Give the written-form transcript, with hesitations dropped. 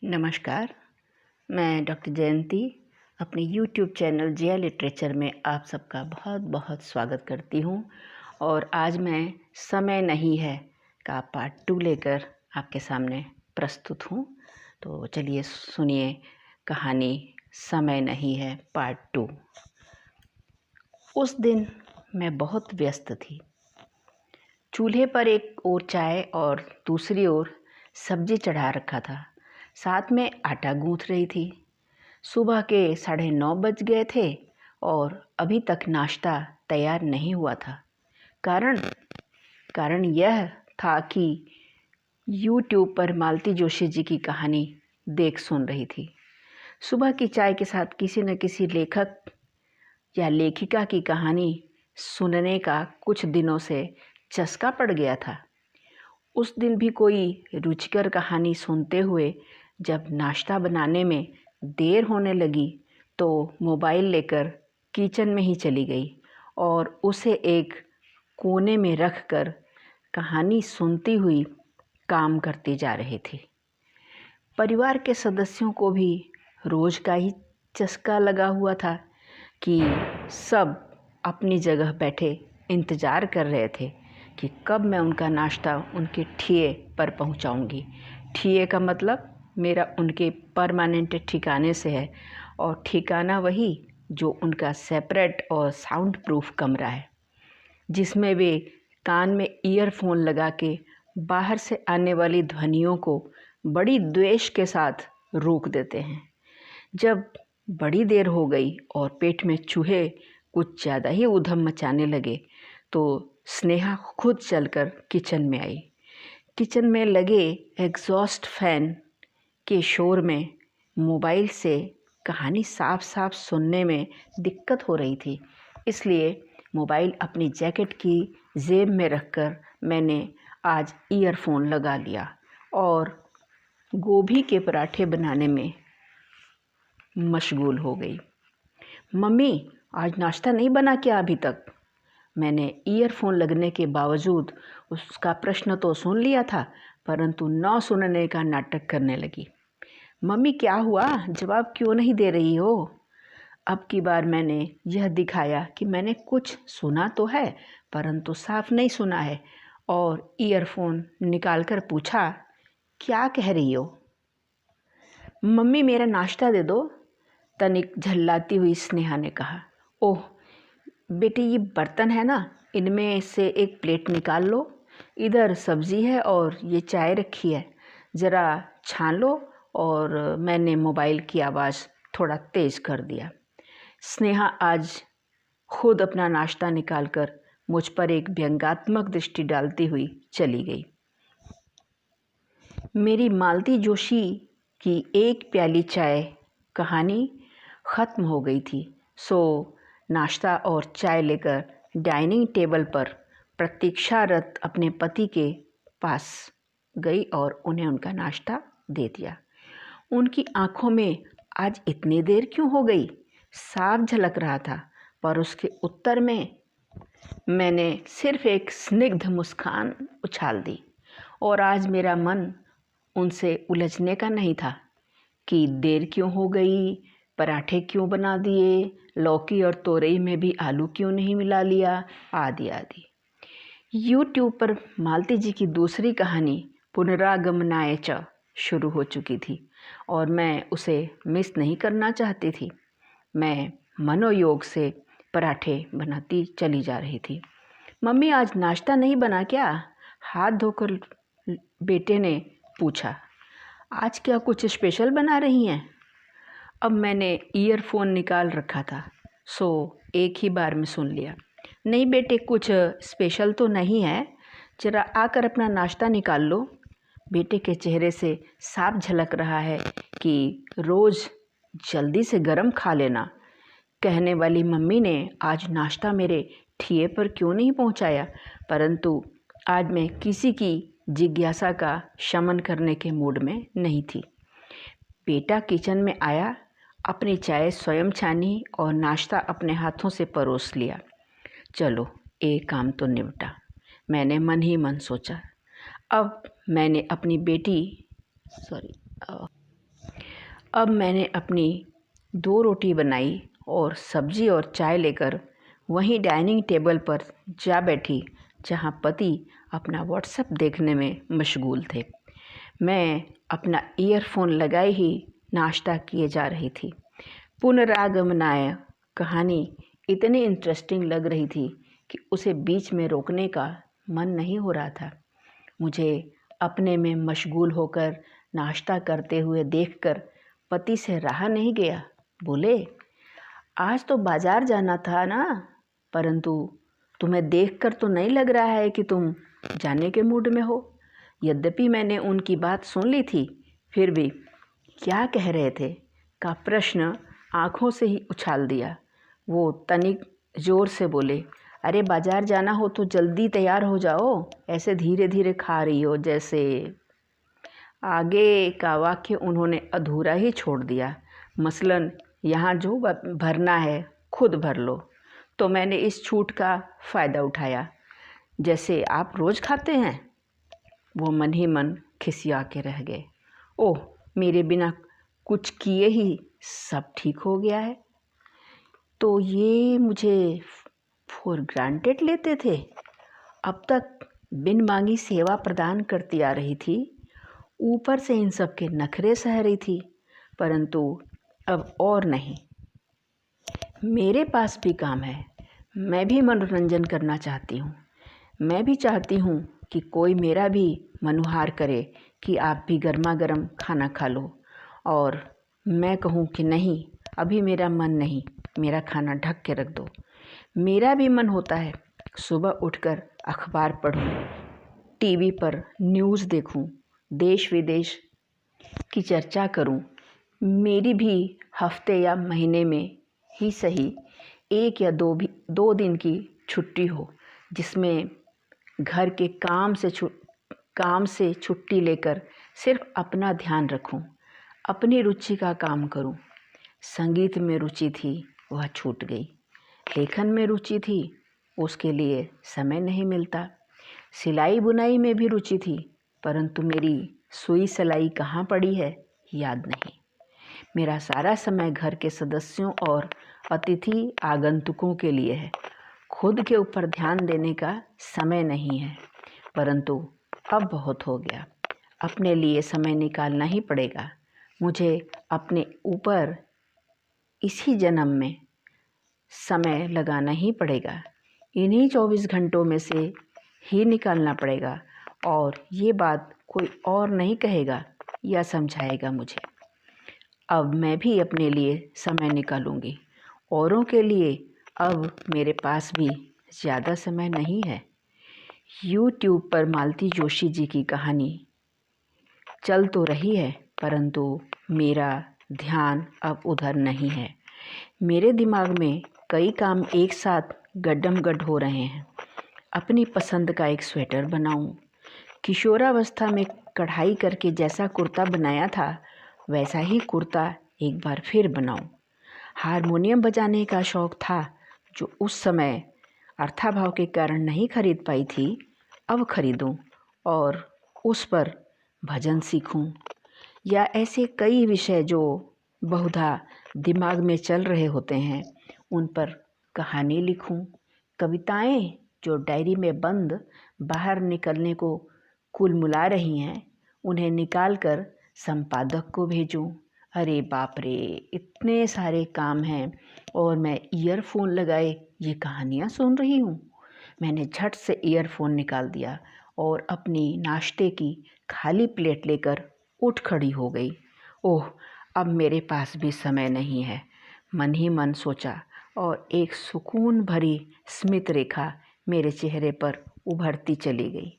नमस्कार। मैं डॉक्टर जयंती अपने यूट्यूब चैनल जिया लिटरेचर में आप सबका बहुत बहुत स्वागत करती हूँ। और आज मैं समय नहीं है का पार्ट 2 लेकर आपके सामने प्रस्तुत हूँ। तो चलिए सुनिए कहानी समय नहीं है पार्ट 2। उस दिन मैं बहुत व्यस्त थी। चूल्हे पर एक ओर चाय और दूसरी ओर सब्जी चढ़ा रखा था। साथ में आटा गूंथ रही थी। सुबह के 9:30 बज गए थे और अभी तक नाश्ता तैयार नहीं हुआ था। कारण यह था कि यूट्यूब पर मालती जोशी जी की कहानी देख सुन रही थी। सुबह की चाय के साथ किसी न किसी लेखक या लेखिका की कहानी सुनने का कुछ दिनों से चस्का पड़ गया था। उस दिन भी कोई रुचिकर कहानी सुनते हुए जब नाश्ता बनाने में देर होने लगी तो मोबाइल लेकर किचन में ही चली गई और उसे एक कोने में रख कर कहानी सुनती हुई काम करती जा रही थी। परिवार के सदस्यों को भी रोज़ का ही चस्का लगा हुआ था कि सब अपनी जगह बैठे इंतज़ार कर रहे थे कि कब मैं उनका नाश्ता उनके ठिए पर पहुंचाऊंगी। ठिए का मतलब मेरा उनके परमानेंट ठिकाने से है और ठिकाना वही जो उनका सेपरेट और साउंड प्रूफ कमरा है, जिसमें वे कान में ईयरफोन लगा के बाहर से आने वाली ध्वनियों को बड़ी द्वेष के साथ रोक देते हैं। जब बड़ी देर हो गई और पेट में चूहे कुछ ज़्यादा ही ऊधम मचाने लगे तो स्नेहा खुद चलकर किचन में आई। किचन में लगे एग्जॉस्ट फैन के शोर में मोबाइल से कहानी साफ साफ सुनने में दिक्कत हो रही थी, इसलिए मोबाइल अपनी जैकेट की जेब में रखकर मैंने आज ईयरफोन लगा लिया और गोभी के पराठे बनाने में मशगूल हो गई। मम्मी, आज नाश्ता नहीं बना क्या अभी तक? मैंने ईयरफोन लगने के बावजूद उसका प्रश्न तो सुन लिया था, परंतु न सुनने का नाटक करने लगी। मम्मी, क्या हुआ? जवाब क्यों नहीं दे रही हो? अब की बार मैंने यह दिखाया कि मैंने कुछ सुना तो है परंतु साफ नहीं सुना है और ईयरफोन निकालकर पूछा, क्या कह रही हो? मम्मी, मेरा नाश्ता दे दो, तनिक झल्लाती हुई स्नेहा ने कहा। ओह बेटी, ये बर्तन है ना, इनमें से एक प्लेट निकाल लो। इधर सब्जी है और ये चाय रखी है, ज़रा छान लो। और मैंने मोबाइल की आवाज़ थोड़ा तेज़ कर दिया। स्नेहा आज खुद अपना नाश्ता निकालकर मुझ पर एक व्यंग्यात्मक दृष्टि डालती हुई चली गई। मेरी मालती जोशी की एक प्याली चाय कहानी ख़त्म हो गई थी, सो नाश्ता और चाय लेकर डाइनिंग टेबल पर प्रतीक्षारत अपने पति के पास गई और उन्हें उनका नाश्ता दे दिया। उनकी आंखों में आज इतनी देर क्यों हो गई साफ झलक रहा था, पर उसके उत्तर में मैंने सिर्फ एक स्निग्ध मुस्कान उछाल दी और आज मेरा मन उनसे उलझने का नहीं था कि देर क्यों हो गई, पराठे क्यों बना दिए, लौकी और तोरई में भी आलू क्यों नहीं मिला लिया, आदि आदि। यूट्यूब पर मालती जी की दूसरी कहानी पुनरागमनाय च शुरू हो चुकी थी और मैं उसे मिस नहीं करना चाहती थी। मैं मनोयोग से पराठे बनाती चली जा रही थी। मम्मी, आज नाश्ता नहीं बना क्या? हाथ धोकर बेटे ने पूछा। आज क्या कुछ स्पेशल बना रही हैं? अब मैंने ईयरफोन निकाल रखा था, सो एक ही बार में सुन लिया। नहीं बेटे, कुछ स्पेशल तो नहीं है, जरा आकर अपना नाश्ता निकाल लो। बेटे के चेहरे से साफ झलक रहा है कि रोज़ जल्दी से गरम खा लेना। कहने वाली मम्मी ने आज नाश्ता मेरे ठिए पर क्यों नहीं पहुंचाया, परंतु आज मैं किसी की जिज्ञासा का शमन करने के मूड में नहीं थी। बेटा किचन में आया, अपनी चाय स्वयं छानी और नाश्ता अपने हाथों से परोस लिया। चलो, एक काम तो निपटा, मैंने मन ही मन सोचा। अब मैंने अपनी बेटी अब मैंने अपनी 2 रोटी बनाई और सब्जी और चाय लेकर वहीं डाइनिंग टेबल पर जा बैठी जहां पति अपना व्हाट्सएप देखने में मशगूल थे। मैं अपना ईयरफोन लगाए ही नाश्ता किए जा रही थी। पुनरागमनाय कहानी इतनी इंटरेस्टिंग लग रही थी कि उसे बीच में रोकने का मन नहीं हो रहा था। मुझे अपने में मशगूल होकर नाश्ता करते हुए देखकर पति से रहा नहीं गया। बोले, आज तो बाजार जाना था ना, परंतु तुम्हें देखकर तो नहीं लग रहा है कि तुम जाने के मूड में हो। यद्यपि मैंने उनकी बात सुन ली थी, फिर भी क्या कह रहे थे का प्रश्न आंखों से ही उछाल दिया। वो तनिक जोर से बोले, अरे बाजार जाना हो तो जल्दी तैयार हो जाओ, ऐसे धीरे धीरे खा रही हो जैसे। आगे का वाक्य उन्होंने अधूरा ही छोड़ दिया। मसलन, यहाँ जो भरना है खुद भर लो। तो मैंने इस छूट का फ़ायदा उठाया, जैसे आप रोज़ खाते हैं। वो मन ही मन खिसिया के रह गए। ओह, मेरे बिना कुछ किए ही सब ठीक हो गया है, तो ये मुझे फॉर ग्रांटेड लेते थे। अब तक बिन मांगी सेवा प्रदान करती आ रही थी, ऊपर से इन सब के नखरे सह रही थी, परंतु अब और नहीं। मेरे पास भी काम है, मैं भी मनोरंजन करना चाहती हूँ। मैं भी चाहती हूँ कि कोई मेरा भी मनुहार करे कि आप भी गर्मा गर्म खाना खा लो, और मैं कहूँ कि नहीं, अभी मेरा मन नहीं, मेरा खाना ढक के रख दो। मेरा भी मन होता है सुबह उठकर अखबार पढूं, टीवी पर न्यूज़ देखूं, देश विदेश की चर्चा करूं। मेरी भी हफ्ते या महीने में ही सही 1 या 2 दिन की छुट्टी हो, जिसमें घर के काम से छुट्टी लेकर सिर्फ अपना ध्यान रखूं, अपनी रुचि का काम करूं। संगीत में रुचि थी, वह छूट गई। लेखन में रुचि थी, उसके लिए समय नहीं मिलता। सिलाई बुनाई में भी रुचि थी, परंतु मेरी सुई सिलाई कहाँ पड़ी है याद नहीं। मेरा सारा समय घर के सदस्यों और अतिथि आगंतुकों के लिए है। खुद के ऊपर ध्यान देने का समय नहीं है, परंतु अब बहुत हो गया। अपने लिए समय निकालना ही पड़ेगा। मुझे अपने ऊपर इसी जन्म में समय लगाना ही पड़ेगा। इन्हीं 24 घंटों में से ही निकालना पड़ेगा, और ये बात कोई और नहीं कहेगा या समझाएगा मुझे। अब मैं भी अपने लिए समय निकालूंगी। औरों के लिए अब मेरे पास भी ज़्यादा समय नहीं है। YouTube पर मालती जोशी जी की कहानी चल तो रही है, परंतु मेरा ध्यान अब उधर नहीं है। मेरे दिमाग में कई काम एक साथ गड्ढम-गड्ढ हो रहे हैं। अपनी पसंद का एक स्वेटर बनाऊं, किशोरावस्था में कढ़ाई करके जैसा कुर्ता बनाया था वैसा ही कुर्ता एक बार फिर बनाऊं। हारमोनियम बजाने का शौक़ था, जो उस समय अर्थाभाव के कारण नहीं खरीद पाई थी, अब खरीदूं और उस पर भजन सीखूं। या ऐसे कई विषय जो बहुधा दिमाग में चल रहे होते हैं, उन पर कहानी लिखूं। कविताएं जो डायरी में बंद बाहर निकलने को कुलमुला रही हैं, उन्हें निकालकर संपादक को भेजूं। अरे बाप रे, इतने सारे काम हैं और मैं ईयरफोन लगाए ये कहानियाँ सुन रही हूँ। मैंने झट से ईयरफोन निकाल दिया और अपनी नाश्ते की खाली प्लेट लेकर उठ खड़ी हो गई। ओह, अब मेरे पास भी समय नहीं है, मन ही मन सोचा, और एक सुकून भरी स्मित रेखा मेरे चेहरे पर उभरती चली गई।